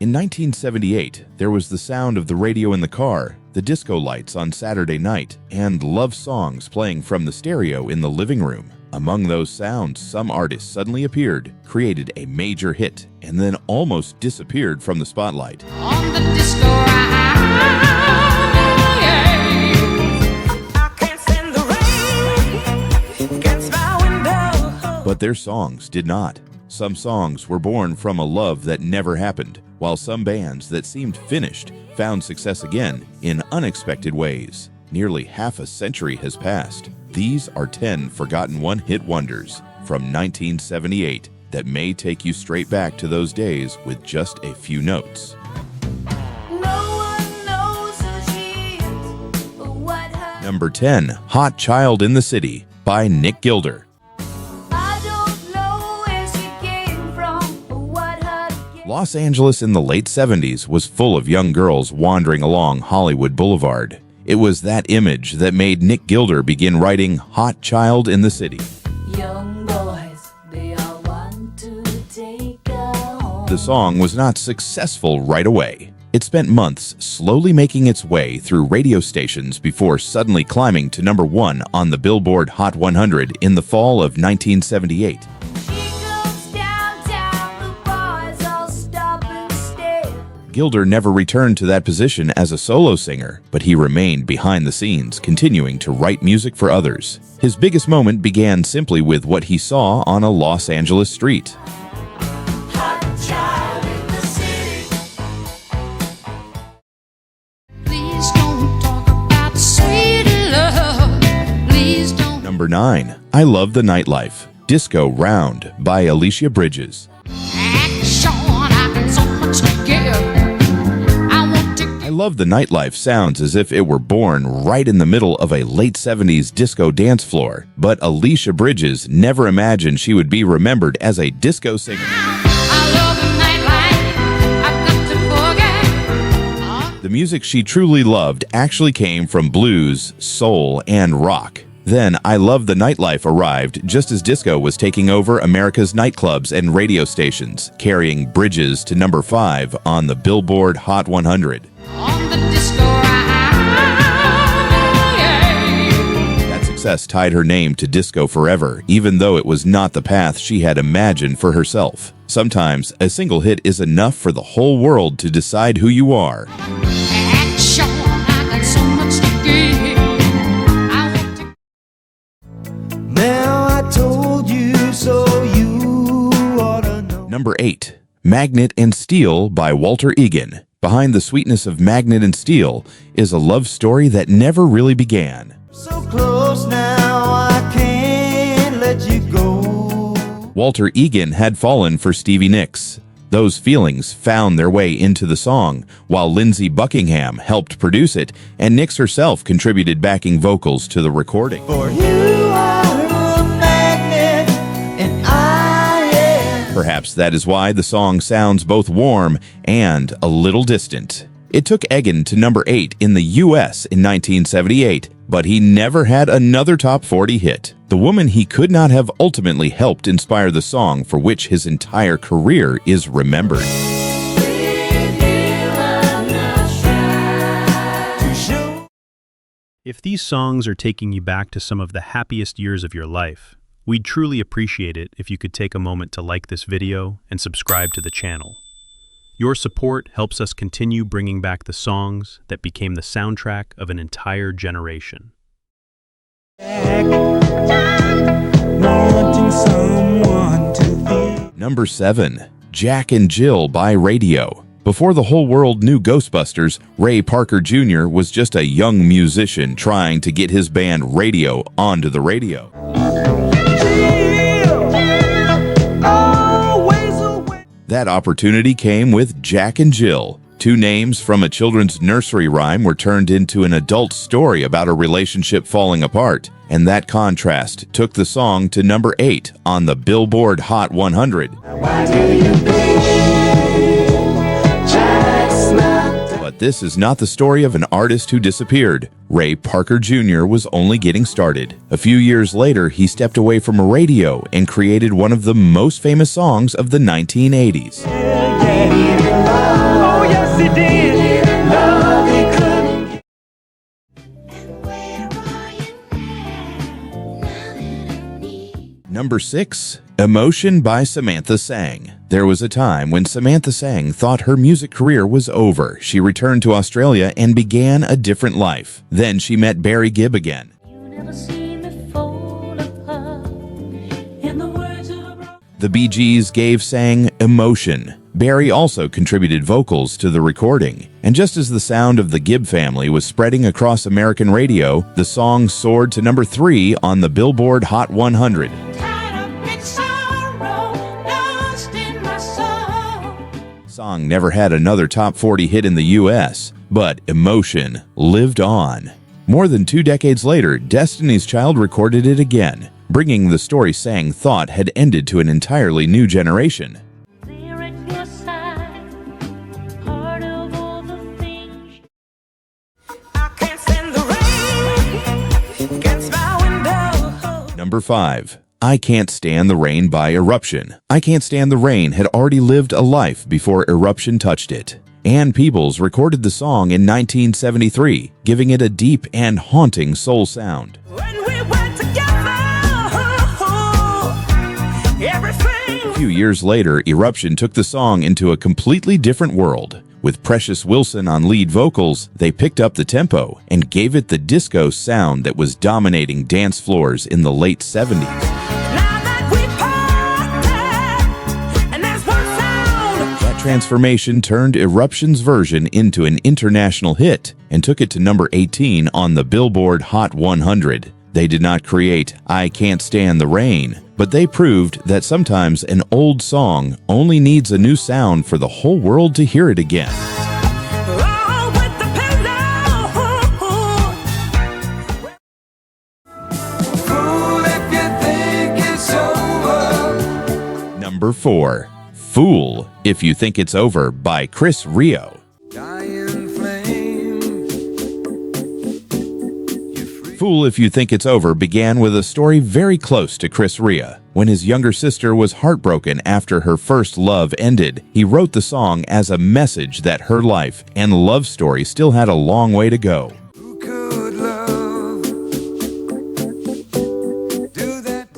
In 1978, there was the sound of the radio in the car, the disco lights on Saturday night, and love songs playing from the stereo in the living room. Among those sounds, some artists suddenly appeared, created a major hit, and then almost disappeared from the spotlight. On the disco I can't stand the rain against my window. But their songs did not. Some songs were born from a love that never happened, while some bands that seemed finished found success again in unexpected ways. Nearly half a century has passed. These are 10 forgotten one-hit wonders from 1978 that may take you straight back to those days with just a few notes. Number 10, Hot Child in the City by Nick Gilder. Los Angeles in the late 70s was full of young girls wandering along Hollywood Boulevard. It was that image that made Nick Gilder begin writing Hot Child in the City. Young boys, they all want to take her home. The song was not successful right away. It spent months slowly making its way through radio stations before suddenly climbing to number 1 on the Billboard Hot 100 in the fall of 1978. Gilder never returned to that position as a solo singer, but he remained behind the scenes, continuing to write music for others. His biggest moment began simply with what he saw on a Los Angeles street. Hot child in the city. Please don't talk about sweet love. Please don't. Number 9, I Love the Nightlife, Disco Round by Alicia Bridges. Action, I got so much to give. I Love the Nightlife sounds as if it were born right in the middle of a late 70s disco dance floor, but Alicia Bridges never imagined she would be remembered as a disco singer. I love the nightlife, I got to forget. The music she truly loved actually came from blues, soul, and rock. Then I Love the Nightlife arrived just as disco was taking over America's nightclubs and radio stations, carrying Bridges to number 5 on the Billboard Hot 100. On the disco That success tied her name to disco forever, even though it was not the path she had imagined for herself. Sometimes a single hit is enough for the whole world to decide who you are. action, I got so much to give. Now I told you so, you ought to know. Number 8, Magnet and Steel by Walter Egan. Behind the sweetness of Magnet and Steel is a love story that never really began. So close now, I can't let you go. Walter Egan had fallen for Stevie Nicks. Those feelings found their way into the song, while Lindsey Buckingham helped produce it, and Nicks herself contributed backing vocals to the recording. For you are a magnet, and I am. Perhaps that is why the song sounds both warm and a little distant. It took Egan to number 8 in the US in 1978, but he never had another top 40 hit. The woman he could not have ultimately helped inspire the song for which his entire career is remembered. If these songs are taking you back to some of the happiest years of your life, we'd truly appreciate it if you could take a moment to like this video and subscribe to the channel. Your support helps us continue bringing back the songs that became the soundtrack of an entire generation. Wanting someone to feel. Number 7, Jack and Jill by Raydio. Before the whole world knew Ghostbusters, Ray Parker Jr. was just a young musician trying to get his band Raydio onto the radio. That opportunity came with Jack and Jill. 2 names from a children's nursery rhyme were turned into an adult story about a relationship falling apart, and that contrast took the song to number 8 on the Billboard Hot 100. But this is not the story of an artist who disappeared. Ray Parker Jr. was only getting started. A few years later, he stepped away from radio and created one of the most famous songs of the 1980s. yes he did. Love he couldn't get. Where are you now that I need? Number 6. Emotion by Samantha Sang. There was a time when Samantha Sang thought her music career was over. She returned to Australia and began a different life. Then she met Barry Gibb again. You never see me fall apart. In the words of The Bee Gees gave Sang emotion. Barry also contributed vocals to the recording. And just as the sound of the Gibb family was spreading across American radio, the song soared to number 3 on the Billboard Hot 100. Song never had another top 40 hit in the US, but emotion lived on. More than 2 decades later, Destiny's Child recorded it again, bringing the story Sang thought had ended to an entirely new generation. Number 5. I Can't Stand the Rain by Eruption. I Can't Stand the Rain had already lived a life before Eruption touched it. Ann Peebles recorded the song in 1973, giving it a deep and haunting soul sound. A few years later, Eruption took the song into a completely different world. With Precious Wilson on lead vocals, they picked up the tempo and gave it the disco sound that was dominating dance floors in the late 70s. That transformation turned Eruption's version into an international hit and took it to number 18 on the Billboard Hot 100. They did not create I Can't Stand the Rain, but they proved that sometimes an old song only needs a new sound for the whole world to hear it again. Number 4. Fool If You Think It's Over by Chris Rio. Fool If You Think It's Over began with a story very close to Chris Rea. When his younger sister was heartbroken after her first love ended, he wrote the song as a message that her life and love story still had a long way to go.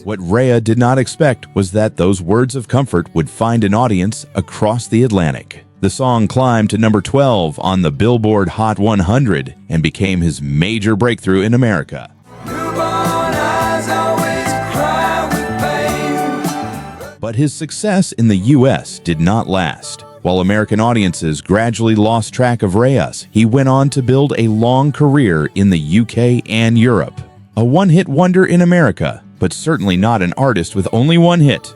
What Rea did not expect was that those words of comfort would find an audience across the Atlantic. The song climbed to number 12 on the Billboard Hot 100 and became his major breakthrough in America. But his success in the US did not last. While American audiences gradually lost track of Reyes, he went on to build a long career in the UK and Europe. A one-hit wonder in America, but certainly not an artist with only one hit.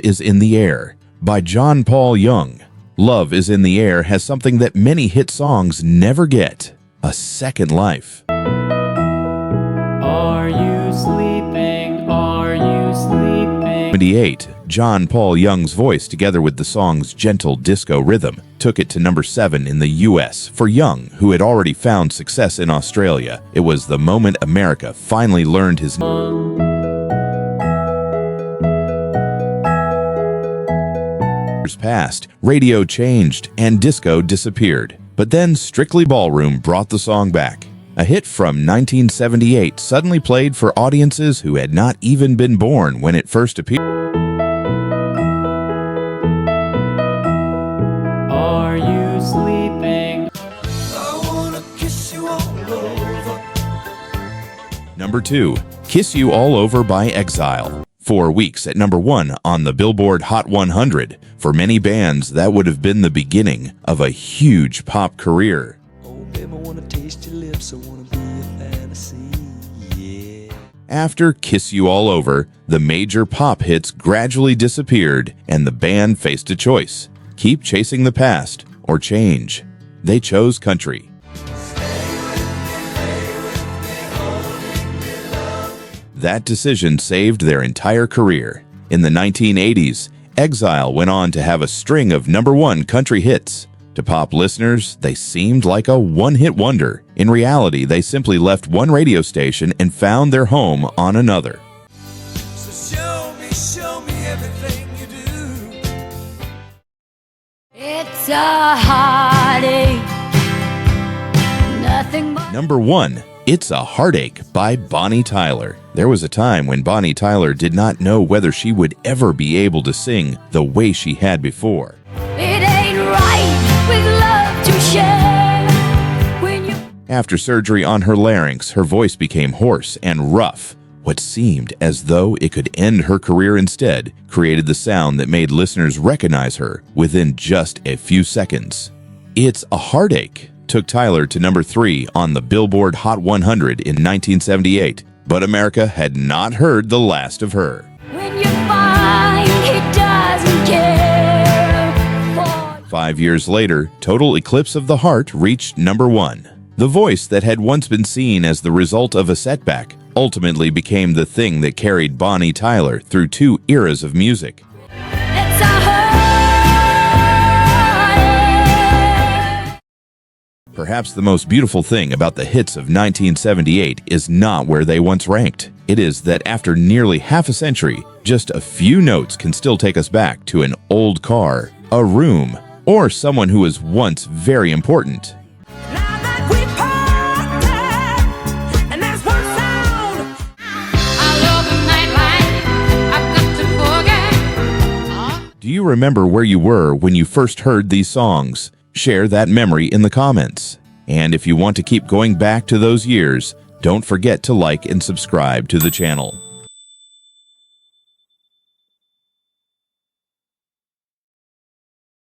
Is in the Air by John Paul Young. Love is in the Air has something that many hit songs never get: a second life. Are you sleeping? Are you sleeping? 78. John Paul Young's voice, together with the song's gentle disco rhythm, took it to number 7 in the US. For Young, who had already found success in Australia, it was the moment America finally learned his name. Passed, radio changed, and disco disappeared. But then Strictly Ballroom brought the song back. A hit from 1978 suddenly played for audiences who had not even been born when it first appeared. Are you sleeping? I wanna kiss you all over. Number 2. Kiss You All Over by Exile. 4 weeks at number 1 on the Billboard Hot 100. For many bands, that would have been the beginning of a huge pop career. Oh, baby, I wanna taste your lips, I wanna be a fantasy, yeah. After Kiss You All Over, the major pop hits gradually disappeared, and the band faced a choice: keep chasing the past or change. They chose country. That decision saved their entire career. In the 1980s, Exile went on to have a string of number 1 country hits. To pop listeners, they seemed like a one-hit wonder. In reality, they simply left one radio station and found their home on another. So show me everything you do. It's a heartache. Nothing but Number 1. It's a Heartache by Bonnie Tyler. There was a time when Bonnie Tyler did not know whether she would ever be able to sing the way she had before. it ain't right with love to share. When you After surgery on her larynx, her voice became hoarse and rough. What seemed as though it could end her career instead created the sound that made listeners recognize her within just a few seconds. It's a Heartache took Tyler to number 3 on the Billboard Hot 100 in 1978, but America had not heard the last of her. when you find he doesn't care for 5 years later, Total Eclipse of the Heart reached number 1. The voice that had once been seen as the result of a setback ultimately became the thing that carried Bonnie Tyler through 2 eras of music. it's a heartache. Perhaps the most beautiful thing about the hits of 1978 is not where they once ranked. It is that after nearly half a century, just a few notes can still take us back to an old car, a room, or someone who was once very important. Now that we parted, and there's one sound. I love the nightlife. I've got to forget. Do you remember where you were when you first heard these songs? Share that memory in the comments. And if you want to keep going back to those years, don't forget to like and subscribe to the channel.